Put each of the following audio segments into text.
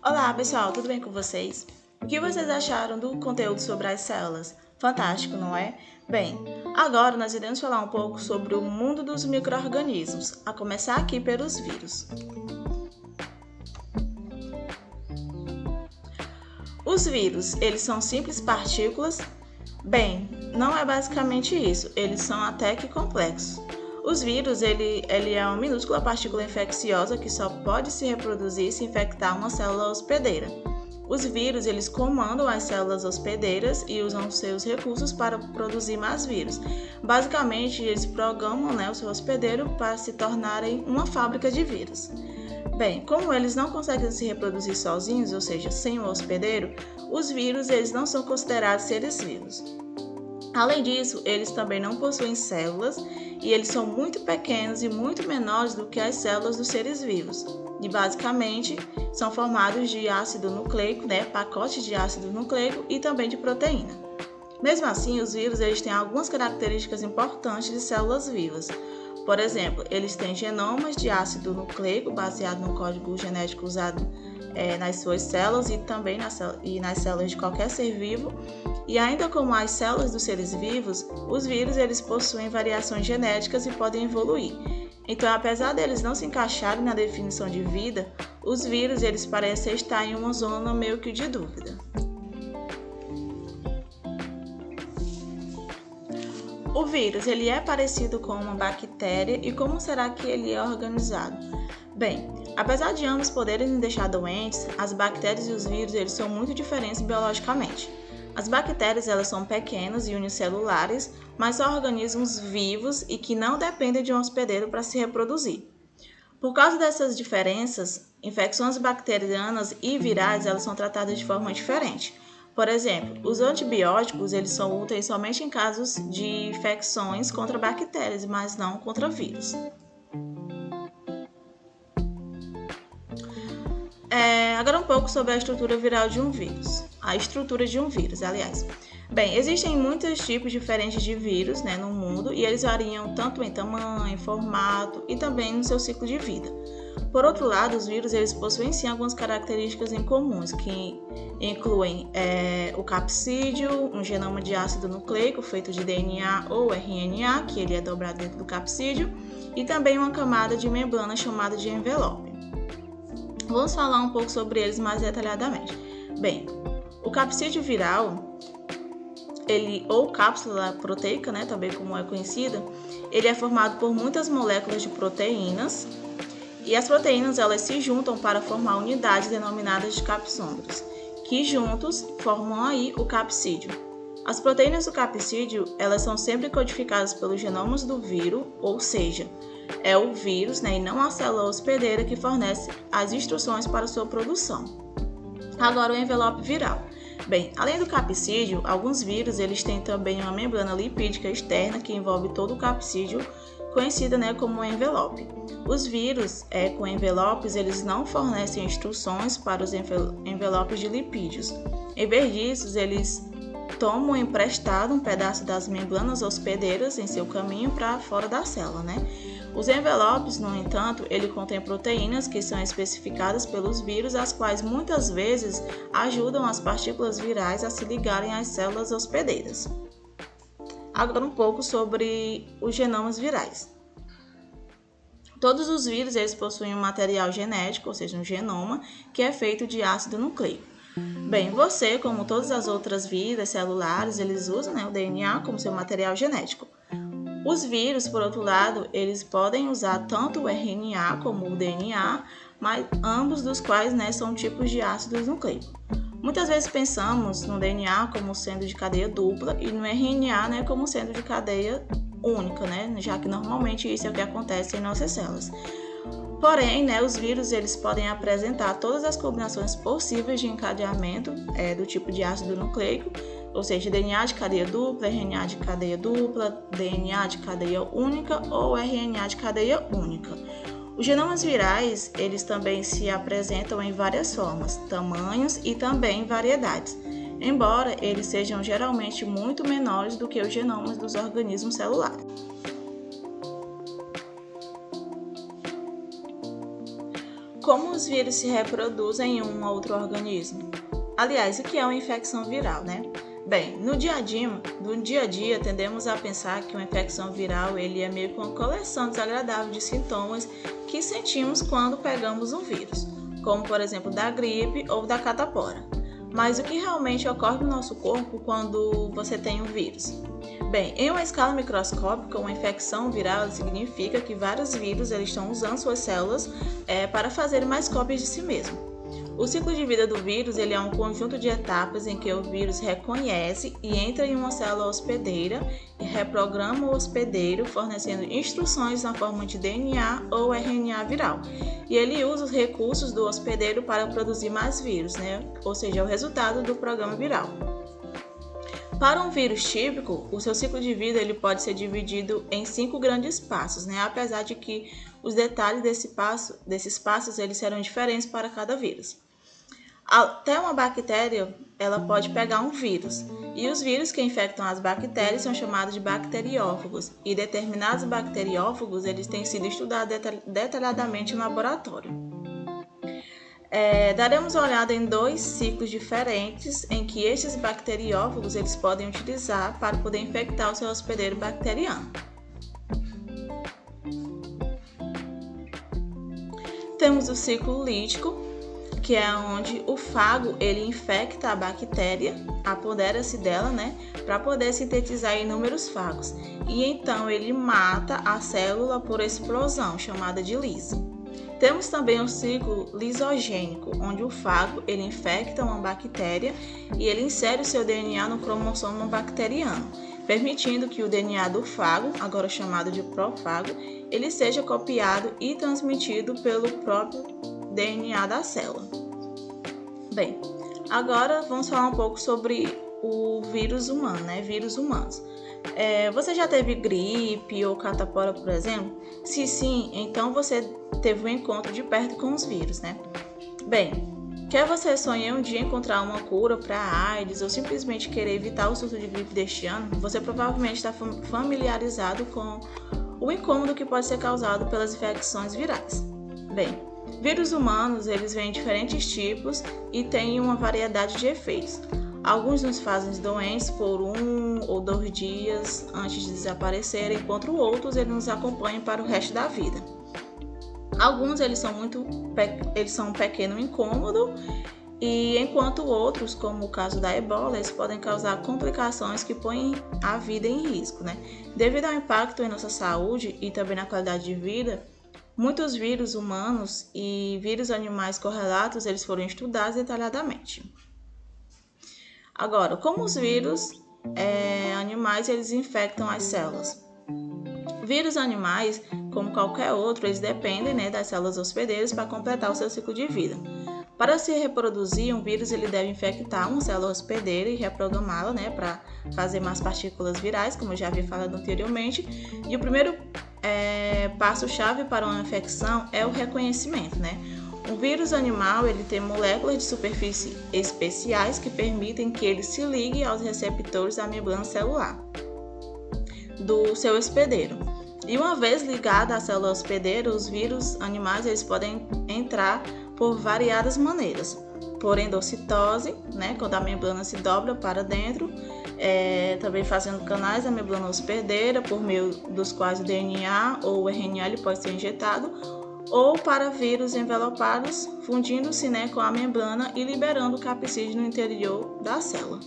Olá pessoal, tudo bem com vocês? O que vocês acharam do conteúdo sobre as células? Fantástico, não é? Bem, agora nós iremos falar um pouco sobre o mundo dos micro-organismos, a começar aqui pelos vírus. Os vírus, eles são simples partículas? Bem, não é basicamente isso, eles são até que complexos. Os vírus, ele é uma minúscula partícula infecciosa que só pode se reproduzir se infectar uma célula hospedeira. Os vírus, eles comandam as células hospedeiras e usam seus recursos para produzir mais vírus. Basicamente, eles programam, o seu hospedeiro para se tornarem uma fábrica de vírus. Bem, como eles não conseguem se reproduzir sozinhos, ou seja, sem o hospedeiro, os vírus eles não são considerados seres vivos. Além disso, eles também não possuem células e eles são muito pequenos e muito menores do que as células dos seres vivos. E basicamente são formados de ácido nucleico, pacotes de ácido nucleico e também de proteína. Mesmo assim, os vírus eles têm algumas características importantes de células vivas. Por exemplo, eles têm genomas de ácido nucleico baseado no código genético usado nas suas células e também nas células de qualquer ser vivo. E ainda como as células dos seres vivos, os vírus eles possuem variações genéticas e podem evoluir. Então, apesar deles não se encaixarem na definição de vida, os vírus eles parecem estar em uma zona meio que de dúvida. O vírus ele é parecido com uma bactéria e como será que ele é organizado? Bem, apesar de ambos poderem nos deixar doentes, as bactérias e os vírus eles são muito diferentes biologicamente. As bactérias elas são pequenas e unicelulares, mas são organismos vivos e que não dependem de um hospedeiro para se reproduzir. Por causa dessas diferenças, infecções bacterianas e virais elas são tratadas de forma diferente. Por exemplo, os antibióticos eles são úteis somente em casos de infecções contra bactérias, mas não contra vírus. Agora um pouco sobre a estrutura viral de um vírus. A estrutura de um vírus, aliás. Bem, existem muitos tipos diferentes de vírus no mundo e eles variam tanto em tamanho, formato e também no seu ciclo de vida. Por outro lado, os vírus eles possuem sim algumas características em comuns, que incluem o capsídeo, um genoma de ácido nucleico feito de DNA ou RNA, que ele é dobrado dentro do capsídeo, e também uma camada de membrana chamada de envelope. Vamos falar um pouco sobre eles mais detalhadamente. Bem, o capsídeo viral, ou cápsula proteica, também como é conhecida, ele é formado por muitas moléculas de proteínas e as proteínas elas se juntam para formar unidades denominadas de capsômeros, que juntos formam aí o capsídeo. As proteínas do capsídeo elas são sempre codificadas pelos genomas do vírus, ou seja, é o vírus e não a célula hospedeira que fornece as instruções para sua produção. Agora o envelope viral. Bem, além do capsídeo, alguns vírus eles têm também uma membrana lipídica externa que envolve todo o capsídeo, conhecida como envelope. Os vírus com envelopes eles não fornecem instruções para os envelopes de lipídios. Em vez disso, eles tomam emprestado um pedaço das membranas hospedeiras em seu caminho para fora da célula. Os envelopes, no entanto, ele contém proteínas que são especificadas pelos vírus, as quais muitas vezes ajudam as partículas virais a se ligarem às células hospedeiras. Agora um pouco sobre os genomas virais. Todos os vírus eles possuem um material genético, ou seja, um genoma, que é feito de ácido nucleico. Bem, você, como todas as outras vidas celulares, eles usam o DNA como seu material genético. Os vírus, por outro lado, eles podem usar tanto o RNA como o DNA, mas ambos dos quais são tipos de ácidos nucleicos. Muitas vezes pensamos no DNA como sendo de cadeia dupla e no RNA como sendo de cadeia única, já que normalmente isso é o que acontece em nossas células. Porém, os vírus eles podem apresentar todas as combinações possíveis de encadeamento do tipo de ácido nucleico, ou seja, DNA de cadeia dupla, RNA de cadeia dupla, DNA de cadeia única ou RNA de cadeia única. Os genomas virais, eles também se apresentam em várias formas, tamanhos e também variedades, embora eles sejam geralmente muito menores do que os genomas dos organismos celulares. como os vírus se reproduzem em um ou outro organismo? Aliás, o que é uma infecção viral, né? Bem, no dia a dia, tendemos a pensar que uma infecção viral ele é meio que uma coleção desagradável de sintomas que sentimos quando pegamos um vírus, como por exemplo da gripe ou da catapora. Mas o que realmente ocorre no nosso corpo quando você tem um vírus? Bem, em uma escala microscópica, uma infecção viral significa que vários vírus eles estão usando suas células para fazer mais cópias de si mesmo. O ciclo de vida do vírus ele é um conjunto de etapas em que o vírus reconhece e entra em uma célula hospedeira e reprograma o hospedeiro, fornecendo instruções na forma de DNA ou RNA viral. E ele usa os recursos do hospedeiro para produzir mais vírus, né? Ou seja, é o resultado do programa viral. Para um vírus típico, o seu ciclo de vida ele pode ser dividido em 5 grandes passos, né? Apesar de que os detalhes desses passos eles serão diferentes para cada vírus. Até uma bactéria, ela pode pegar um vírus, e os vírus que infectam as bactérias são chamados de bacteriófagos, e determinados bacteriófagos eles têm sido estudados detalhadamente no laboratório. Daremos uma olhada em 2 ciclos diferentes em que estes bacteriófagos eles podem utilizar para poder infectar o seu hospedeiro bacteriano. Temos o ciclo lítico, que é onde o fago ele infecta a bactéria, apodera-se dela, né, para poder sintetizar inúmeros fagos. E então ele mata a célula por explosão, chamada de lise. Temos também o ciclo lisogênico, onde o fago ele infecta uma bactéria e ele insere o seu DNA no cromossomo bacteriano, permitindo que o DNA do fago, agora chamado de profago, ele seja copiado e transmitido pelo próprio DNA da célula. Bem, agora vamos falar um pouco sobre o vírus humano, né? Vírus humanos. Você já teve gripe ou catapora, por exemplo? Se sim, então você teve um encontro de perto com os vírus, né? Bem, quer você sonhe um dia encontrar uma cura para a AIDS ou simplesmente querer evitar o surto de gripe deste ano, você provavelmente está familiarizado com o incômodo que pode ser causado pelas infecções virais. Bem, vírus humanos eles vêm em diferentes tipos e têm uma variedade de efeitos. Alguns nos fazem doentes por 1 ou 2 dias antes de desaparecerem, enquanto outros eles nos acompanham para o resto da vida. Alguns eles são um pequeno incômodo, e enquanto outros, como o caso da ebola, eles podem causar complicações que põem a vida em risco, né? Devido ao impacto em nossa saúde e também na qualidade de vida, muitos vírus humanos e vírus animais correlatos eles foram estudados detalhadamente. Agora, como os vírus animais eles infectam as células? Vírus animais, como qualquer outro, eles dependem, né, das células hospedeiras para completar o seu ciclo de vida. Para se reproduzir, um vírus ele deve infectar uma célula hospedeira e reprogramá-la, né, para fazer mais partículas virais, como eu já havia falado anteriormente. E o primeiro passo-chave para uma infecção é o reconhecimento, né? Um vírus animal ele tem moléculas de superfície especiais que permitem que ele se ligue aos receptores da membrana celular do seu hospedeiro. E uma vez ligada à célula hospedeira, os vírus animais eles podem entrar por variadas maneiras. Por endocitose, né, quando a membrana se dobra para dentro, também fazendo canais da membrana hospedeira, por meio dos quais o DNA ou o RNA ele pode ser injetado, ou para vírus envelopados, fundindo-se, né, com a membrana e liberando o capsídeo no interior da célula.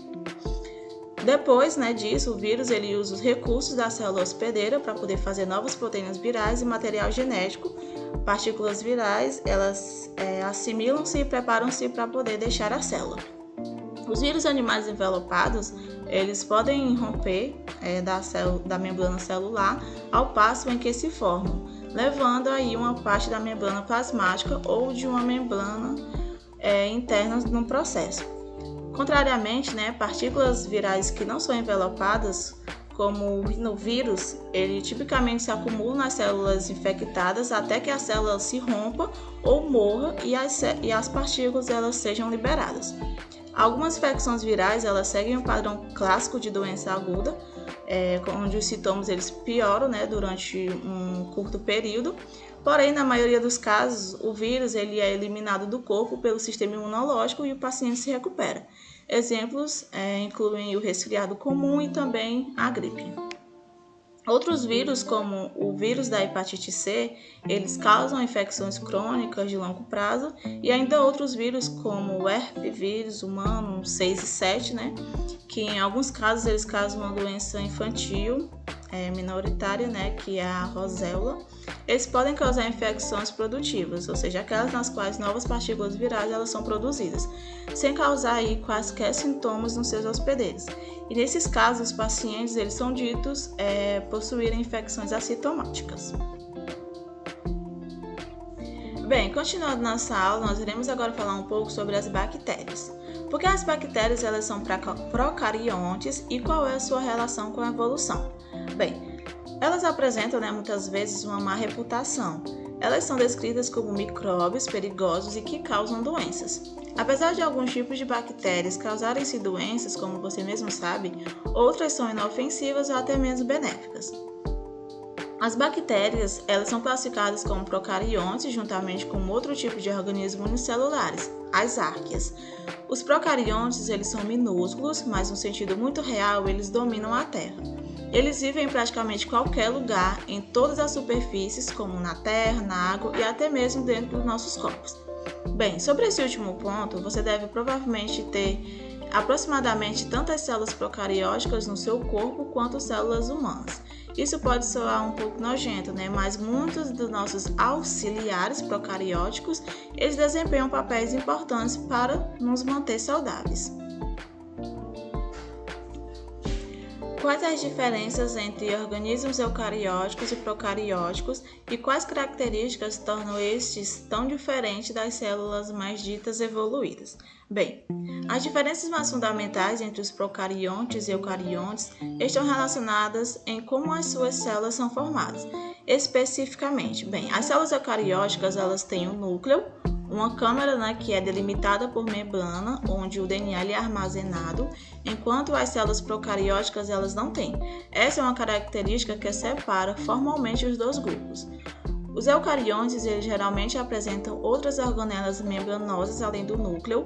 Depois, né, disso, o vírus ele usa os recursos da célula hospedeira para poder fazer novas proteínas virais e material genético. Partículas virais, elas assimilam-se e preparam-se para poder deixar a célula. Os vírus animais envelopados, eles podem romper da membrana celular ao passo em que se formam, levando aí uma parte da membrana plasmática ou de uma membrana interna no processo. Contrariamente, né, partículas virais que não são envelopadas, como no vírus, ele tipicamente se acumula nas células infectadas até que a célula se rompa ou morra e as partículas elas sejam liberadas. Algumas infecções virais elas seguem um padrão clássico de doença aguda, onde os sintomas eles pioram, né, durante um curto período, Porém, na maioria dos casos, o vírus ele é eliminado do corpo pelo sistema imunológico e o paciente se recupera. Exemplos incluem o resfriado comum e também a gripe. Outros vírus, como o vírus da hepatite C, eles causam infecções crônicas de longo prazo, e ainda outros vírus, como o herpesvírus humano 6 e 7, que em alguns casos eles causam uma doença infantil minoritária, que é a roséola. Eles podem causar infecções produtivas, ou seja, aquelas nas quais novas partículas virais elas são produzidas, sem causar aí quaisquer sintomas nos seus hospedeiros. E nesses casos, os pacientes eles são ditos possuírem infecções assintomáticas. Bem, continuando nossa aula, nós iremos agora falar um pouco sobre as bactérias. Porque as bactérias elas são procariontes e qual é a sua relação com a evolução? Bem, elas apresentam muitas vezes uma má reputação. Elas são descritas como micróbios perigosos e que causam doenças. Apesar de alguns tipos de bactérias causarem-se doenças, como você mesmo sabe, outras são inofensivas ou até mesmo benéficas. As bactérias elas são classificadas como procariontes juntamente com outro tipo de organismos unicelulares, as arqueas. Os procariontes eles são minúsculos, mas no sentido muito real eles dominam a Terra. Eles vivem em praticamente qualquer lugar, em todas as superfícies, como na terra, na água e até mesmo dentro dos nossos corpos. Bem, sobre esse último ponto, você deve provavelmente ter aproximadamente tantas células procarióticas no seu corpo quanto células humanas. Isso pode soar um pouco nojento, mas muitos dos nossos auxiliares procarióticos, eles desempenham papéis importantes para nos manter saudáveis. Quais as diferenças entre organismos eucarióticos e procarióticos e quais características tornam estes tão diferentes das células mais ditas evoluídas? Bem, as diferenças mais fundamentais entre os procariontes e eucariontes estão relacionadas em como as suas células são formadas. Especificamente, as células eucarióticas elas têm um núcleo, uma câmara que é delimitada por membrana, onde o DNA é armazenado, enquanto as células procarióticas elas não têm. Essa é uma característica que separa formalmente os dois grupos. Os eucariontes eles geralmente apresentam outras organelas membranosas além do núcleo,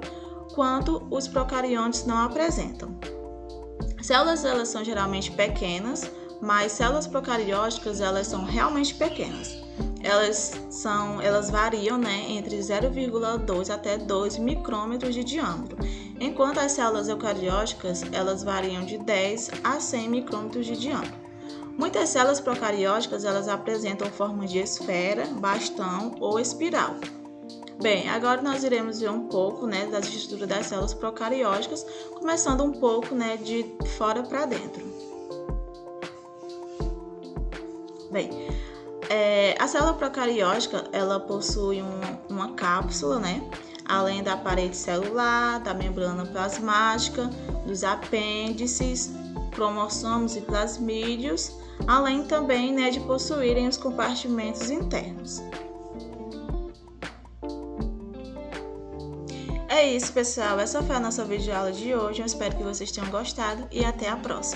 quanto os procariontes não apresentam. Células elas são geralmente pequenas, mas células procarióticas elas são realmente pequenas. Elas variam entre 0,2 até 2 micrômetros de diâmetro, enquanto as células eucarióticas elas variam de 10 a 100 micrômetros de diâmetro. Muitas células procarióticas elas apresentam forma de esfera, bastão ou espiral. Bem, agora nós iremos ver um pouco da estrutura das células procarióticas, começando um pouco de fora para dentro. Bem, a célula procariótica ela possui uma cápsula, além da parede celular, da membrana plasmática, dos apêndices, cromossomos e plasmídios, além também de possuírem os compartimentos internos. É isso, pessoal. Essa foi a nossa videoaula de hoje. Eu espero que vocês tenham gostado e até a próxima.